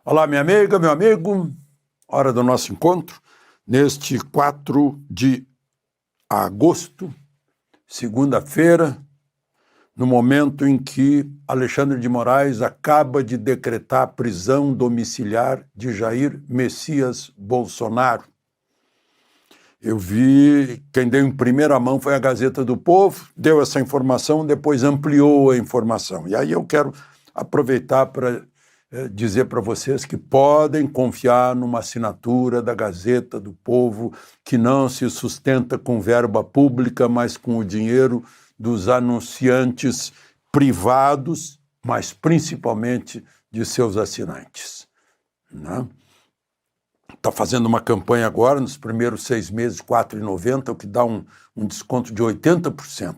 Olá, minha amiga, meu amigo, hora do nosso encontro, neste 4 de agosto, segunda-feira, no momento em que Alexandre de Moraes acaba de decretar a prisão domiciliar de Jair Messias Bolsonaro. Eu vi, quem deu em primeira mão foi a Gazeta do Povo, deu essa informação, depois ampliou a informação. E aí eu quero aproveitar para dizer para vocês que podem confiar numa assinatura da Gazeta do Povo que não se sustenta com verba pública, mas com o dinheiro dos anunciantes privados, mas principalmente de seus assinantes. Está fazendo uma campanha agora, nos primeiros 6 meses, R$ 4,90, o que dá um desconto de 80%.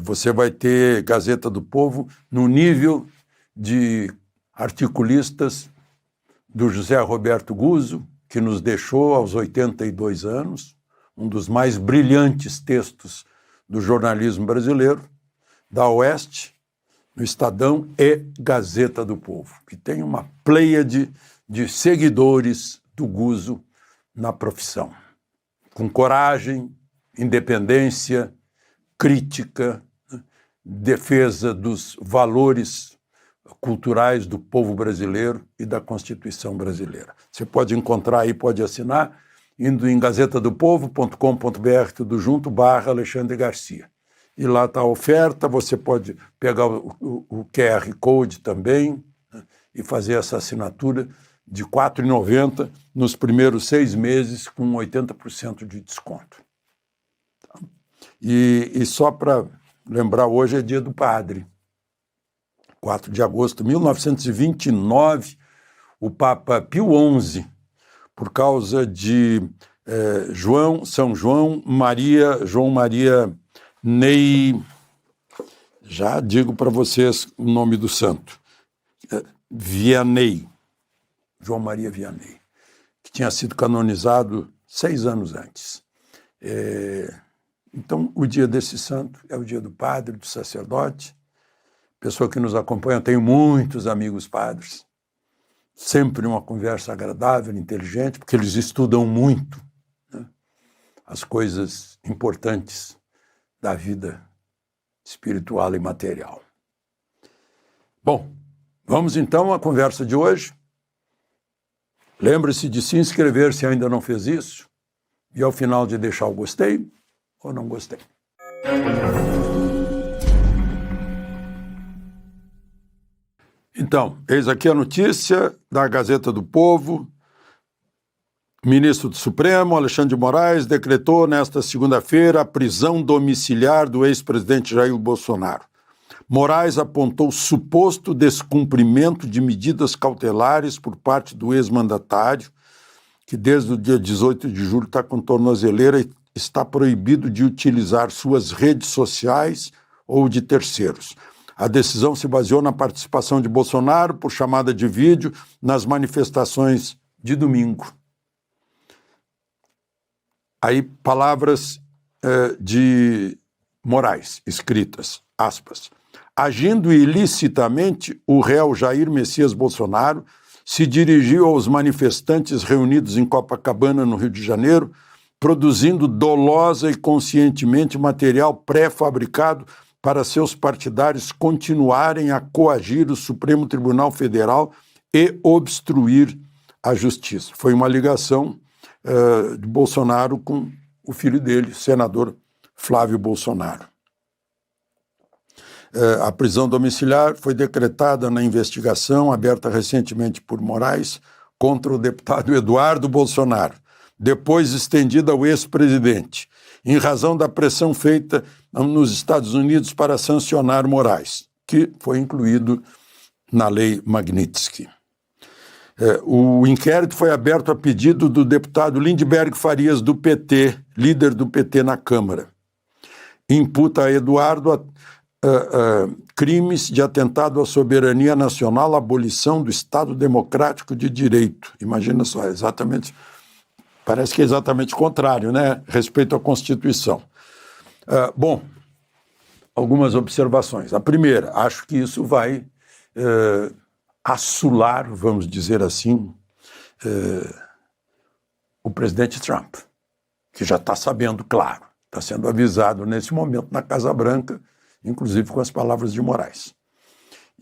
Você vai ter Gazeta do Povo no nível de articulistas do José Roberto Guzzo, que nos deixou aos 82 anos, um dos mais brilhantes textos do jornalismo brasileiro, da Oeste, no Estadão e Gazeta do Povo, que tem uma pleiade de seguidores do Guzzo na profissão, com coragem, independência, crítica, defesa dos valores culturais do povo brasileiro e da Constituição brasileira. Você pode encontrar aí, pode assinar, indo em gazetadopovo.com.br, tudo junto, /Alexandre Garcia. E lá está a oferta, você pode pegar o QR Code também, né, e fazer essa assinatura de R$ 4,90 nos primeiros 6 meses com 80% de desconto. E só para lembrar, hoje é dia do padre. 4 de agosto de 1929, o Papa Pio XI, por causa de João Maria Ney, já digo para vocês o nome do santo, Vianney, João Maria Vianney, que tinha sido canonizado 6 anos antes. Então, o dia desse santo é o dia do padre, do sacerdote. Pessoa que nos acompanha, eu tenho muitos amigos padres, sempre uma conversa agradável, inteligente, porque eles estudam muito, né, as coisas importantes da vida espiritual e material. Bom, vamos então à conversa de hoje. Lembre-se de se inscrever se ainda não fez isso, e ao final de deixar o gostei ou não gostei. Então, eis aqui a notícia da Gazeta do Povo. Ministro do Supremo, Alexandre de Moraes, decretou nesta segunda-feira a prisão domiciliar do ex-presidente Jair Bolsonaro. Moraes apontou suposto descumprimento de medidas cautelares por parte do ex-mandatário, que desde o dia 18 de julho está com tornozeleira e está proibido de utilizar suas redes sociais ou de terceiros. A decisão se baseou na participação de Bolsonaro, por chamada de vídeo, nas manifestações de domingo. Aí, palavras de Moraes, escritas, aspas. Agindo ilicitamente, o réu Jair Messias Bolsonaro se dirigiu aos manifestantes reunidos em Copacabana, no Rio de Janeiro, produzindo dolosa e conscientemente material pré-fabricado para seus partidários continuarem a coagir o Supremo Tribunal Federal e obstruir a justiça. Foi uma ligação de Bolsonaro com o filho dele, senador Flávio Bolsonaro. A prisão domiciliar foi decretada na investigação aberta recentemente por Moraes contra o deputado Eduardo Bolsonaro, depois estendida ao ex-presidente, em razão da pressão feita nos Estados Unidos para sancionar Moraes, que foi incluído na lei Magnitsky. O inquérito foi aberto a pedido do deputado Lindbergh Farias, do PT, líder do PT na Câmara. Imputa a Eduardo crimes de atentado à soberania nacional, abolição do Estado Democrático de Direito. Imagina só, exatamente, parece que é exatamente o contrário, né? Respeito à Constituição. Bom, algumas observações. A primeira, acho que isso vai assular, vamos dizer assim, o presidente Trump, que já está sabendo, claro, está sendo avisado nesse momento na Casa Branca, inclusive com as palavras de Moraes.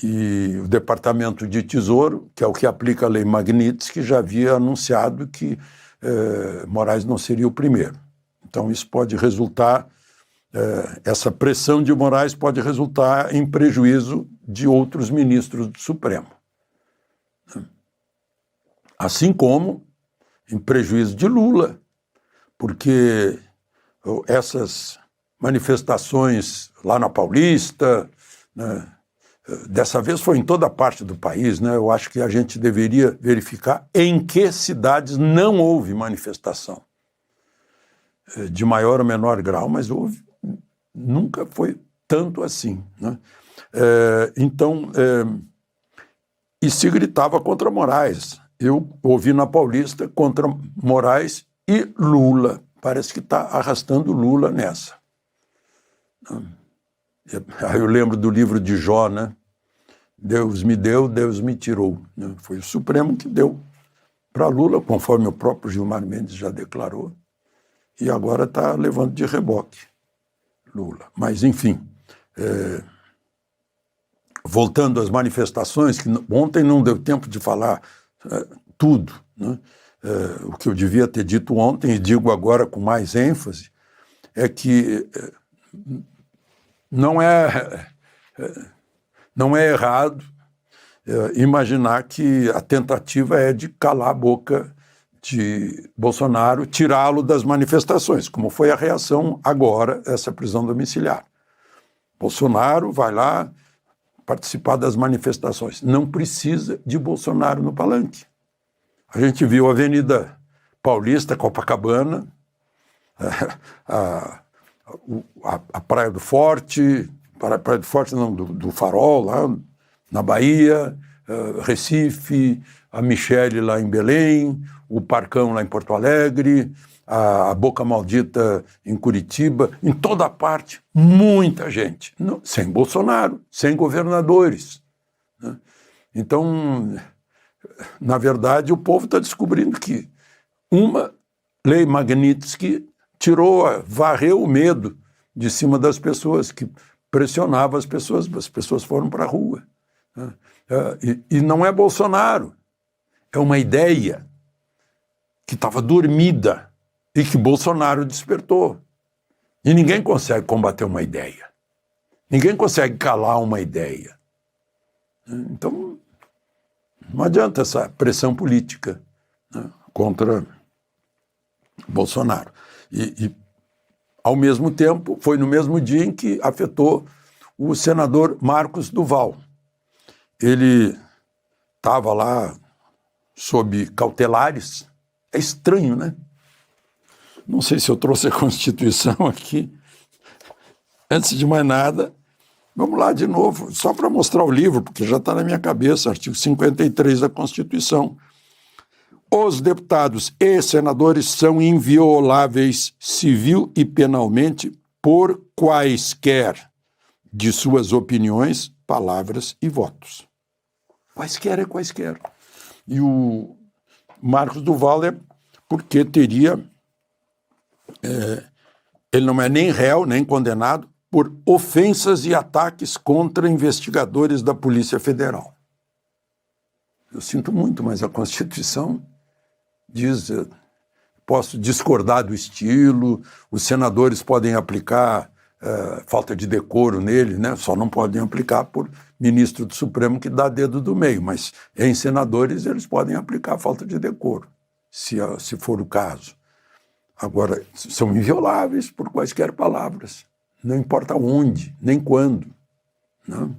E o Departamento de Tesouro, que é o que aplica a lei Magnitsky, já havia anunciado que Moraes não seria o primeiro. Então isso pode resultar, essa pressão de Moraes pode resultar em prejuízo de outros ministros do Supremo. Assim como em prejuízo de Lula, porque essas manifestações lá na Paulista, né, dessa vez foi em toda parte do país, né? Eu acho que a gente deveria verificar em que cidades não houve manifestação, de maior ou menor grau, mas houve, nunca foi tanto assim, né? E se gritava contra Moraes. Eu ouvi na Paulista contra Moraes e Lula. Parece que está arrastando Lula nessa. Aí eu lembro do livro de Jó, né? Deus me deu, Deus me tirou. Foi o Supremo que deu para Lula, conforme o próprio Gilmar Mendes já declarou, e agora está levando de reboque Lula. Mas, enfim, voltando às manifestações, que ontem não deu tempo de falar tudo, né? O que eu devia ter dito ontem, e digo agora com mais ênfase, é que não é errado imaginar que a tentativa é de calar a boca de Bolsonaro, tirá-lo das manifestações, como foi a reação agora, essa prisão domiciliar. Bolsonaro vai lá participar das manifestações. Não precisa de Bolsonaro no palanque. A gente viu a Avenida Paulista, Copacabana, a Praia do Forte, Praia do Forte não, do Farol, lá na Bahia, Recife, a Michele lá em Belém, o Parcão lá em Porto Alegre, a Boca Maldita em Curitiba, em toda parte, muita gente, sem Bolsonaro, sem governadores, né? Então, na verdade, o povo está descobrindo que uma lei Magnitsky varreu o medo de cima das pessoas, que pressionava as pessoas foram para a rua. E não é Bolsonaro, é uma ideia que estava dormida e que Bolsonaro despertou. E ninguém consegue combater uma ideia. Ninguém consegue calar uma ideia. Então, não adianta essa pressão política, né, contra Bolsonaro. E, ao mesmo tempo, foi no mesmo dia em que afetou o senador Marcos Duval. Ele estava lá sob cautelares. É estranho, né? Não sei se eu trouxe a Constituição aqui. Antes de mais nada, vamos lá de novo, só para mostrar o livro, porque já está na minha cabeça, artigo 53 da Constituição. Os deputados e senadores são invioláveis civil e penalmente por quaisquer de suas opiniões, palavras e votos. Quaisquer é quaisquer. E o Marcos Duval é porque teria... ele não é nem réu, nem condenado por ofensas e ataques contra investigadores da Polícia Federal. Eu sinto muito, mas a Constituição diz, posso discordar do estilo, os senadores podem aplicar falta de decoro nele, né? Só não podem aplicar por ministro do Supremo que dá dedo do meio, mas em senadores eles podem aplicar falta de decoro, se for o caso. Agora, são invioláveis por quaisquer palavras, não importa onde, nem quando, né?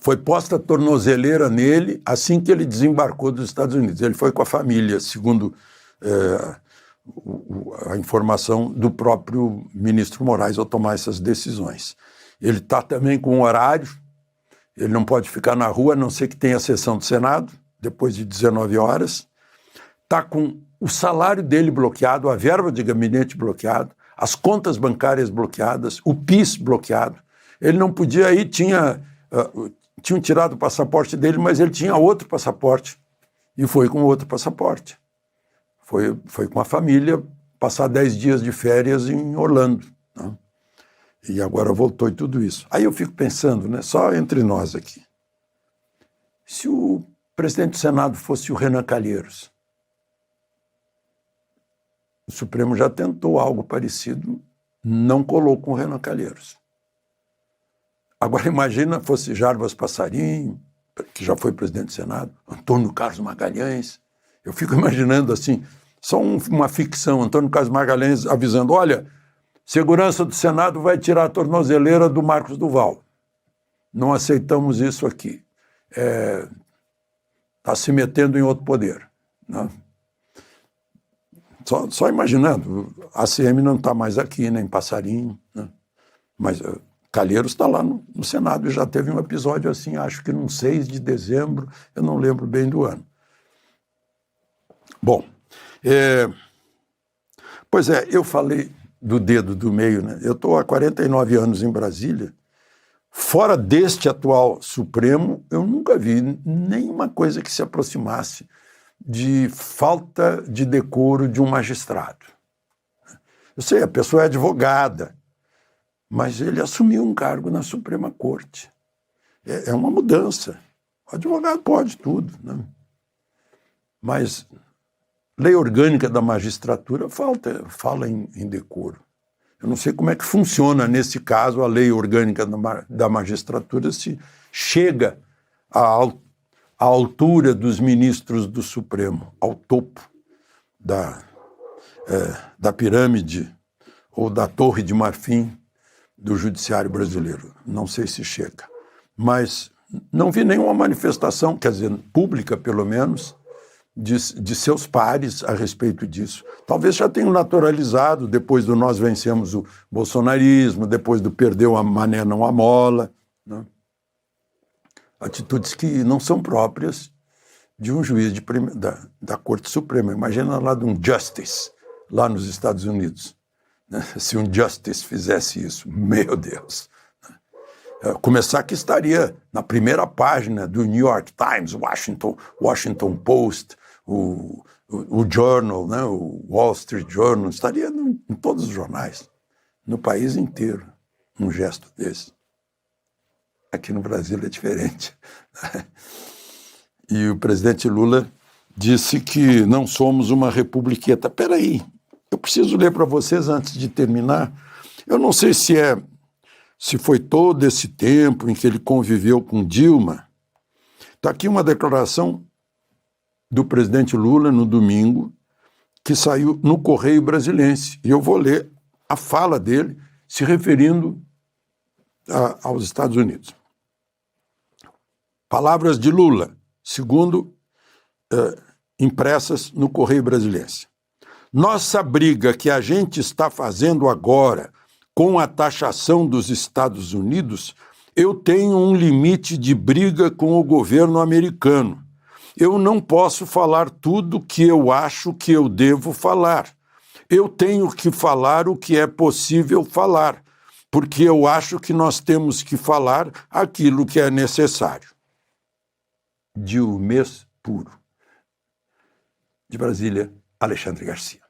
Foi posta a tornozeleira nele assim que ele desembarcou dos Estados Unidos. Ele foi com a família, segundo a informação do próprio ministro Moraes ao tomar essas decisões. Ele está também com horário, ele não pode ficar na rua, a não ser que tenha a sessão do Senado, depois de 19 horas. Está com o salário dele bloqueado, a verba de gabinete bloqueado, as contas bancárias bloqueadas, o PIS bloqueado. Ele não podia ir, tinham tirado o passaporte dele, mas ele tinha outro passaporte e foi com outro passaporte. Foi com a família passar 10 dias de férias em Orlando, né? E agora voltou e tudo isso. Aí eu fico pensando, né, só entre nós aqui, se o presidente do Senado fosse o Renan Calheiros, o Supremo já tentou algo parecido, não colou com o Renan Calheiros. Agora imagina fosse Jarbas Passarinho, que já foi presidente do Senado, Antônio Carlos Magalhães. Eu fico imaginando assim, só uma ficção, Antônio Carlos Magalhães avisando, olha, segurança do Senado vai tirar a tornozeleira do Marcos Duval. Não aceitamos isso aqui. Está se metendo em outro poder, né? Só imaginando, a ACM não está mais aqui, nem Passarinho, né? Mas Calheiros está lá no Senado e já teve um episódio assim, acho que no 6 de dezembro, eu não lembro bem do ano. Bom, pois é, eu falei do dedo do meio, né? Eu estou há 49 anos em Brasília. Fora deste atual Supremo, eu nunca vi nenhuma coisa que se aproximasse de falta de decoro de um magistrado. Eu sei, a pessoa é advogada, mas ele assumiu um cargo na Suprema Corte. É uma mudança. O advogado pode tudo, né? Mas lei orgânica da magistratura fala em decoro. Eu não sei como é que funciona, nesse caso, a lei orgânica da magistratura, se chega à altura dos ministros do Supremo, ao topo da pirâmide ou da torre de marfim do judiciário brasileiro. Não sei se chega. Mas não vi nenhuma manifestação, quer dizer, pública pelo menos, de seus pares a respeito disso. Talvez já tenham naturalizado, depois do nós vencemos o bolsonarismo, depois do perdeu a mané não a mola, né? Atitudes que não são próprias de um juiz da Corte Suprema. Imagina lá de um justice, lá nos Estados Unidos, né? Se um justice fizesse isso, meu Deus. Começar que estaria na primeira página do New York Times, Washington Post, o Journal, né, o Wall Street Journal, estaria em todos os jornais, no país inteiro, um gesto desse. Aqui no Brasil é diferente. E o presidente Lula disse que não somos uma republiqueta. Peraí, eu preciso ler para vocês antes de terminar. Eu não sei se foi todo esse tempo em que ele conviveu com Dilma. Está aqui uma declaração do presidente Lula no domingo, que saiu no Correio Brasilense. E eu vou ler a fala dele se referindo aos Estados Unidos. Palavras de Lula, segundo impressas no Correio Brasilense. Nossa briga que a gente está fazendo agora com a taxação dos Estados Unidos, eu tenho um limite de briga com o governo americano. Eu não posso falar tudo que eu acho que eu devo falar. Eu tenho que falar o que é possível falar, porque eu acho que nós temos que falar aquilo que é necessário. Dilmês puro. De Brasília, Alexandre Garcia.